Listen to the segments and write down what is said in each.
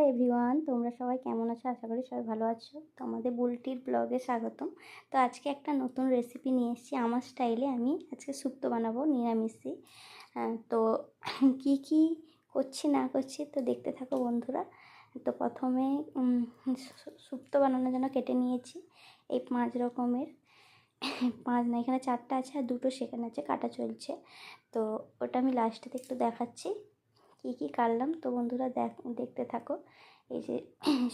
Hi everyone, তোমরা সবাই কেমন আছো? আশা করি সবাই ভালো আছো। তো আমাদের বুলটির ব্লগে স্বাগতম। তো আজকে একটা নতুন রেসিপি নিয়ে এসেছি আমার স্টাইলে। আমি আজকে শুক্তো বানাবো নিরামিষই। তো কি কি করছি না করছি তো দেখতে থাকো বন্ধুরা। তো প্রথমে শুক্তো বানানোর জন্য কেটে নিয়েছি এই 5 রকমের, 5 না, এখানে 4টা আছে আর 2টো সেখানে আছে, কাটা চলছে। তো ওটা আমি লাস্টেতে একটু দেখাচ্ছি কী কী কাটলাম। তো বন্ধুরা দেখতে থাকো। এই যে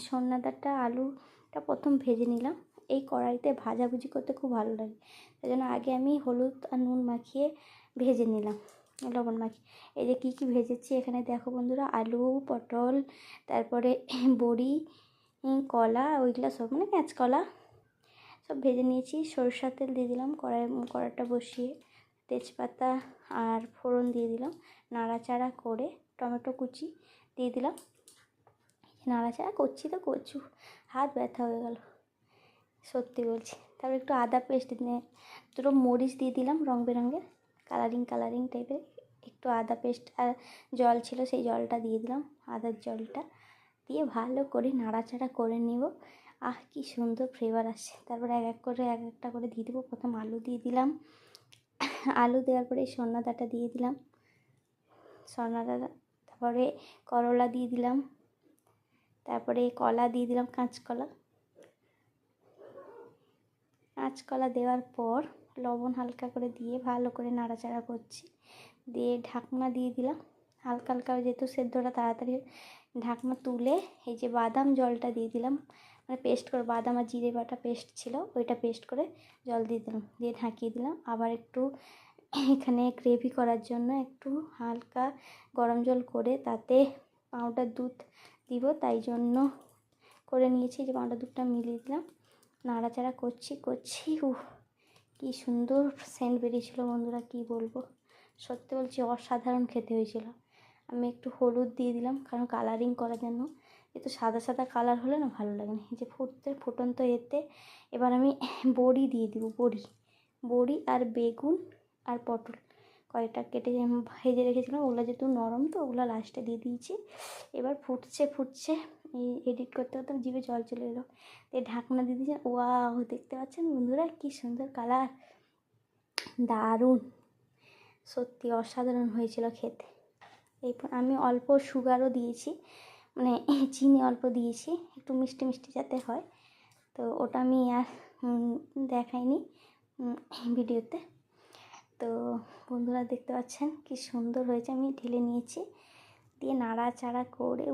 সন্নাদারটা, আলুটা প্রথম ভেজে নিলাম। এই কড়াইতে ভাজাভুজি করতে খুব ভালো লাগে, তাই জন্য আগে আমি হলুদ আর নুন মাখিয়ে ভেজে নিলাম, লবণ মাখিয়ে। এই যে কী কী ভেজেছি এখানে দেখো বন্ধুরা, আলু, পটল, তারপরে বড়ি, কলা, ওইগুলো সব মানে কাঁচকলা সব ভেজে নিয়েছি। সরষের তেল দিয়ে দিলাম কড়াইটা বসিয়ে, তেজপাতা আর ফোড়ন দিয়ে দিলাম। নাড়াচাড়া করে টমেটো কুচি দিয়ে দিলাম। নাড়াচাড়া করছি তো হাত ব্যথা হয়ে গেল সত্যি বলছি। তারপর একটু আদা পেস্ট দিয়ে, দুটো মরিচ দিয়ে দিলাম রং বেরঙের, কালারিং টাইপের। একটু আদা পেস্ট আর জল ছিল, সেই জলটা দিয়ে দিলাম, আদার জলটা দিয়ে ভালো করে নাড়াচাড়া করে নেব। কি সুন্দর ফ্লেভার আসছে। তারপর এক একটা করে দিয়ে দেবো। প্রথম আলু দিয়ে দিলাম, আলু দেওয়ার পরে সন্নাদাটা দিয়ে দিলাম, তারপরে করলা দিয়ে দিলাম, তারপরে কলা দিয়ে দিলাম, কাঁচকলা দেওয়ার পর লবণ হালকা করে দিয়ে ভালো করে নাড়াচাড়া করছি। দিয়ে ঢাকনা দিয়ে দিলাম হালকা হালকা, যেহেতু সেদ্ধটা তাড়াতাড়ি। ঢাকনা তুলে এই যে বাদাম জলটা দিয়ে দিলাম, মানে পেস্ট করে বাদাম আর জিরে বাটা পেস্ট ছিল, ওইটা পেস্ট করে জল দিয়ে দিলাম, দিয়ে ঢাকিয়ে দিলাম। আবার একটু এখানে গ্রেভি করার জন্য একটু হালকা গরম জল করে তাতে পাউডার দুধ দিব, তাই জন্য করে নিয়েছি। যে পাউডার দুধটা মিলিয়ে দিলাম, নাড়াচাড়া করছি। কি সুন্দর সেন্ট বেরিয়েছিল বন্ধুরা, কি বলবো, সত্যি বলছি অসাধারণ খেতে হয়েছিল। আমি একটু হলুদ দিয়ে দিলাম, কারণ কালারিং করার জন্য। একটু সাদা সাদা কালার হলে না ভালো লাগে না। এই যে ফুটন্ত এতে এবার আমি বড়ি দিয়ে দিব, বড়ি আর বেগুন আর পটল কয়েকটা কেটে ভেজে রেখেছিলাম, ওগুলো যেহেতু নরম তো ওগুলো লাস্টে দিয়ে দিয়েছি। এবার ফুটছে, এই এডিট করতে করতে জিভে জল চলে এলো। এই ঢাকনা দিয়ে দিয়েছি। ওয়াও, দেখতে পাচ্ছেন বন্ধুরা কি সুন্দর কালার, দারুণ, সত্যি অসাধারণ হয়েছিল খেতে। এরপর আমি অল্প সুগারও দিয়েছি, মানে চিনি অল্প দিয়েছি, একটু মিষ্টি মিষ্টি যাতে হয়। তো ওটা আমি আর দেখাইনি ভিডিওতে। তো বন্ধুরা দেখতে পাচ্ছেন কি সুন্দর হয়েছে। আমি ঢেলে নিয়েছি, দিয়ে নাড়াচাড়া করে